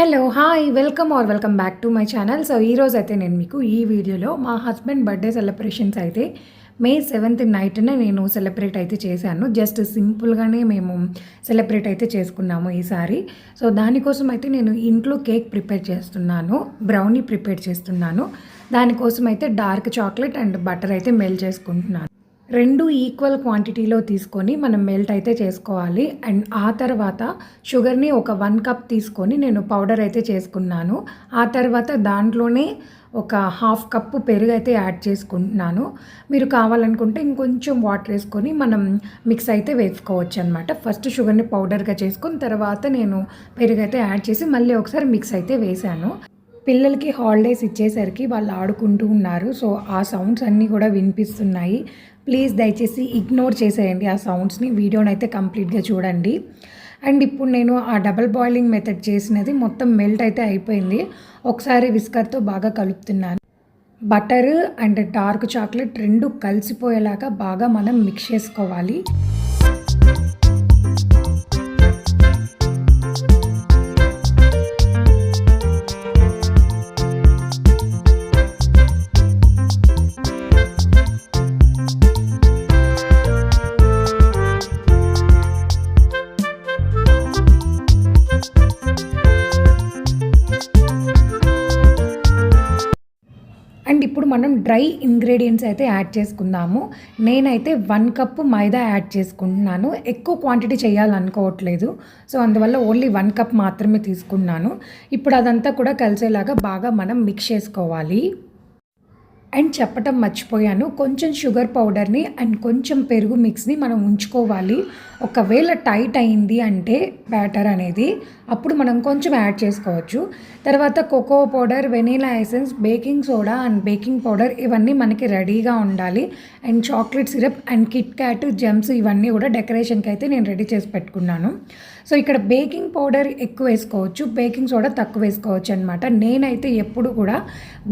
Hello! Hi! Welcome back to my channel. So, ఈరోజైతే నేను మీకు ఈ వీడియోలో మా హస్బెండ్ బర్త్‌డే సెలబ్రేషన్స్ అయితే మే 7th నైట్‌న నేను సెలబ్రేట్ అయితే చేశాను. జస్ట్ సింపుల్‌గానే మేము సెలబ్రేట్ అయితే చేసుకున్నాము ఈసారి. సో, దానికోసం అయితే నేను ఇంట్లో కేక్ ప్రిపేర్ చేస్తున్నాను. బ్రౌనీ ప్రిపేర్ చేస్తున్నాను. దానికోసం అయితే డార్క్ చాక్లెట్ అండ్ బటర్ అయితే మెల్ట్ చేసుకుంటున్నాను. 2 ఈక్వల్ క్వాంటిటీలో తీసుకొని మనం మెల్ట్ అయితే చేసుకోవాలి. అండ్ ఆ తర్వాత షుగర్‌ని ఒక 1 కప్ తీసుకొని నేను పౌడర్ అయితే చేసుకున్నాను. ఆ తర్వాత దాంట్లోనే ఒక హాఫ్ కప్పు పెరుగు అయితే యాడ్ చేసుకుంటున్నాను. మీరు కావాలనుకుంటే ఇంకొంచెం వాటర్ వేసుకొని మనం మిక్స్ అయితే వేసుకోవచ్చు అనమాట. ఫస్ట్ షుగర్‌ని పౌడర్‌గా చేసుకొని తర్వాత నేను పెరుగు అయితే యాడ్ చేసి మళ్ళీ ఒకసారి మిక్స్ అయితే వేశాను. పిల్లలకి హాలిడేస్ ఇచ్చేసరికి వాళ్ళు ఆడుకుంటూ ఉన్నారు. సో, ఆ సౌండ్స్ అన్నీ కూడా వినిపిస్తున్నాయి. ప్లీజ్ దయచేసి ఇగ్నోర్ చేసేయండి ఆ సౌండ్స్ని. వీడియోని అయితే కంప్లీట్గా చూడండి. అండ్ ఇప్పుడు నేను ఆ డబల్ బాయిలింగ్ మెథడ్ చేసినది మొత్తం మెల్ట్ అయితే అయిపోయింది. ఒకసారి విస్కర్తో బాగా కలుపుతున్నాను. బటర్ అండ్ డార్క్ చాక్లెట్ 2 కలిసిపోయేలాగా బాగా మనం మిక్స్ చేసుకోవాలి. అండ్ ఇప్పుడు మనం డ్రై ఇంగ్రీడియంట్స్ అయితే యాడ్ చేసుకుందాము. నేనైతే 1 కప్పు మైదా యాడ్ చేసుకుంటున్నాను. ఎక్కువ క్వాంటిటీ చేయాలనుకోవట్లేదు. సో, అందువల్ల ఓన్లీ 1 కప్ మాత్రమే తీసుకున్నాను. ఇప్పుడు అదంతా కూడా కలిసేలాగా బాగా మనం మిక్స్ చేసుకోవాలి. అండ్ చెప్పటం మర్చిపోయాను, కొంచెం షుగర్ పౌడర్ని అండ్ కొంచెం పెరుగు మిక్స్ని మనం ఉంచుకోవాలి. ఒకవేళ టైట్ అయింది అంటే బ్యాటర్ అనేది అప్పుడు మనం కొంచెం యాడ్ చేసుకోవచ్చు. తర్వాత cocoa powder, vanilla essence, baking soda and baking powder ఇవన్నీ మనకి రెడీగా ఉండాలి. And chocolate syrup and Kit Kat gems ఇవన్నీ కూడా డెకరేషన్కి అయితే నేను రెడీ చేసి పెట్టుకున్నాను. సో, ఇక్కడ బేకింగ్ పౌడర్ ఎక్కువ వేసుకోవచ్చు, బేకింగ్ సోడా తక్కువ వేసుకోవచ్చు అనమాట. నేనైతే ఎప్పుడు కూడా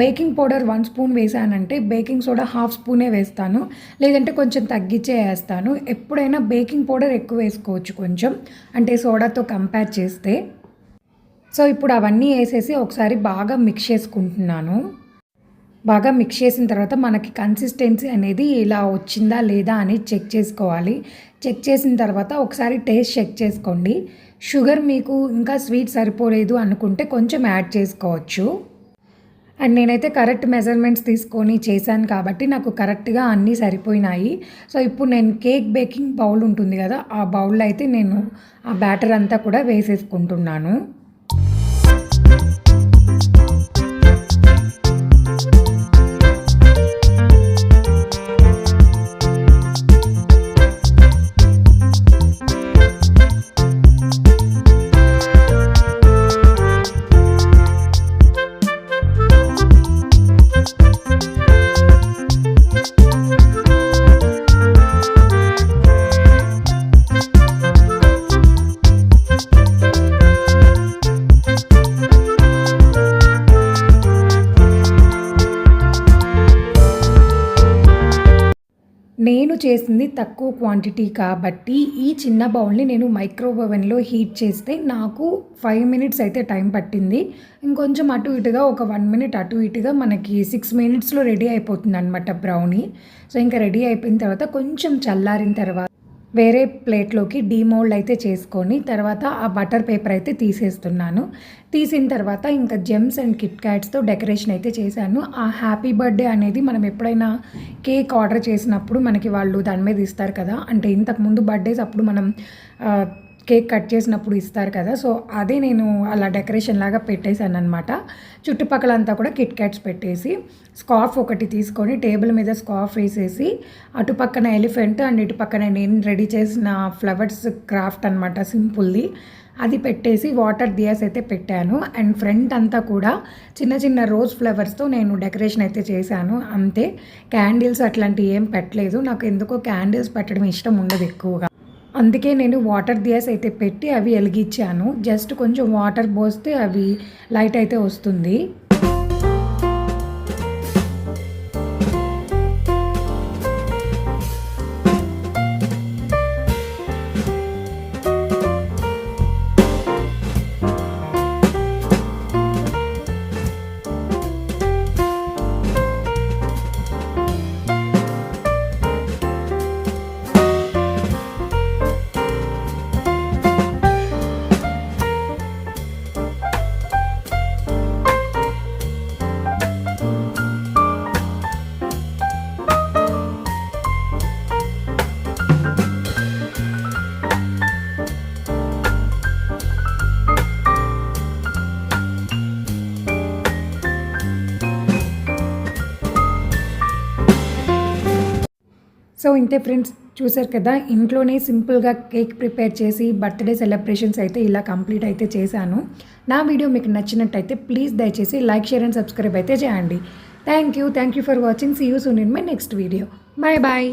బేకింగ్ పౌడర్ 1 స్పూన్ వేసానంటే బేకింగ్ సోడా హాఫ్ స్పూనే వేస్తాను. లేదంటే కొంచెం తగ్గించే వేస్తాను. ఎప్పుడైనా బేకింగ్ పౌడర్ ఎక్కువ వేసుకోవచ్చు కొంచెం, అంటే సోడాతో కంపేర్ చేస్తే. సో, ఇప్పుడు అవన్నీ వేసేసి ఒకసారి బాగా మిక్స్ చేసుకుంటున్నాను. బాగా మిక్స్ చేసిన తర్వాత మనకి కన్సిస్టెన్సీ అనేది ఇలా వచ్చిందా లేదా అని చెక్ చేసుకోవాలి. చెక్ చేసిన తర్వాత ఒకసారి టేస్ట్ చెక్ చేసుకోండి. షుగర్ మీకు ఇంకా స్వీట్ సరిపోలేదు అనుకుంటే కొంచెం యాడ్ చేసుకోవచ్చు. అండ్ నేనైతే కరెక్ట్ మెజర్మెంట్స్ తీసుకొని చేశాను కాబట్టి నాకు కరెక్ట్గా అన్నీ సరిపోయినాయి. సో, ఇప్పుడు నేను కేక్ బేకింగ్ బౌల్ ఉంటుంది కదా, ఆ బౌల్లో అయితే నేను ఆ బ్యాటర్ అంతా కూడా వేసేసుకుంటున్నాను. నేను చేసింది తక్కువ క్వాంటిటీ కాబట్టి ఈ చిన్న బౌల్ని నేను మైక్రోవేవ్ ఓవెన్లో హీట్ చేస్తే నాకు 5 మినిట్స్ అయితే టైం పట్టింది. ఇంకొంచెం అటు ఇటుగా ఒక 1 మినిట్ అటు ఇటుగా మనకి 6 మినిట్స్లో రెడీ అయిపోతుంది అనమాట బ్రౌనీ. సో, ఇంకా రెడీ అయిపోయిన తర్వాత కొంచెం చల్లారిన తర్వాత వేరే ప్లేట్లోకి డీమోల్డ్ అయితే చేసుకొని తర్వాత ఆ బటర్ పేపర్ అయితే తీసేస్తున్నాను. తీసిన తర్వాత ఇంకా జెమ్స్ అండ్ కిట్ క్యాట్స్తో డెకరేషన్ అయితే చేశాను. ఆ హ్యాపీ బర్త్డే అనేది మనం ఎప్పుడైనా కేక్ ఆర్డర్ చేసినప్పుడు మనకి వాళ్ళు దాని మీద ఇస్తారు కదా, అంటే ఇంతకుముందు బర్త్డేస్ అప్పుడు మనం కేక్ కట్ చేసినప్పుడు ఇస్తారు కదా. సో, అదే నేను అలా డెకరేషన్ లాగా పెట్టేశాను అనమాట. చుట్టుపక్కలంతా కూడా కిట్ క్యాట్స్ పెట్టేసి స్కార్ఫ్ ఒకటి తీసుకొని టేబుల్ మీద స్కార్ఫ్ వేసేసి అటుపక్కన ఎలిఫెంట్ అండ్ ఇటుపక్కన నేను రెడీ చేసిన ఫ్లవర్స్ క్రాఫ్ట్ అనమాట సింపుల్ది, అది పెట్టేసి వాటర్ దియాస్ అయితే పెట్టాను. అండ్ ఫ్రంట్ అంతా కూడా చిన్న చిన్న రోజ్ ఫ్లవర్స్తో నేను డెకరేషన్ అయితే చేశాను. అంతే, క్యాండిల్స్ అట్లాంటివి ఏం పెట్టలేదు. నాకు ఎందుకో క్యాండిల్స్ పెట్టడం ఇష్టం ఉండదు ఎక్కువగా. అందుకే నేను వాటర్ దియాస్ అయితే పెట్టి అవి వెలిగించాను. జస్ట్ కొంచెం వాటర్ పోస్తే అవి లైట్ అయితే వస్తుంది. సో ఇంతే ఫ్రెండ్స్, చూసారు కదా, ఇంట్లోనే సింపుల్గా కేక్ ప్రిపేర్ చేసి బర్త్డే సెలబ్రేషన్స్ అయితే ఇలా కంప్లీట్ అయితే చేశాను. నా వీడియో మీకు నచ్చినట్టయితే ప్లీజ్ దయచేసి లైక్, షేర్ అండ్ సబ్స్క్రైబ్ అయితే చేయండి. Thank you for watching. See you soon in my next video. Bye bye.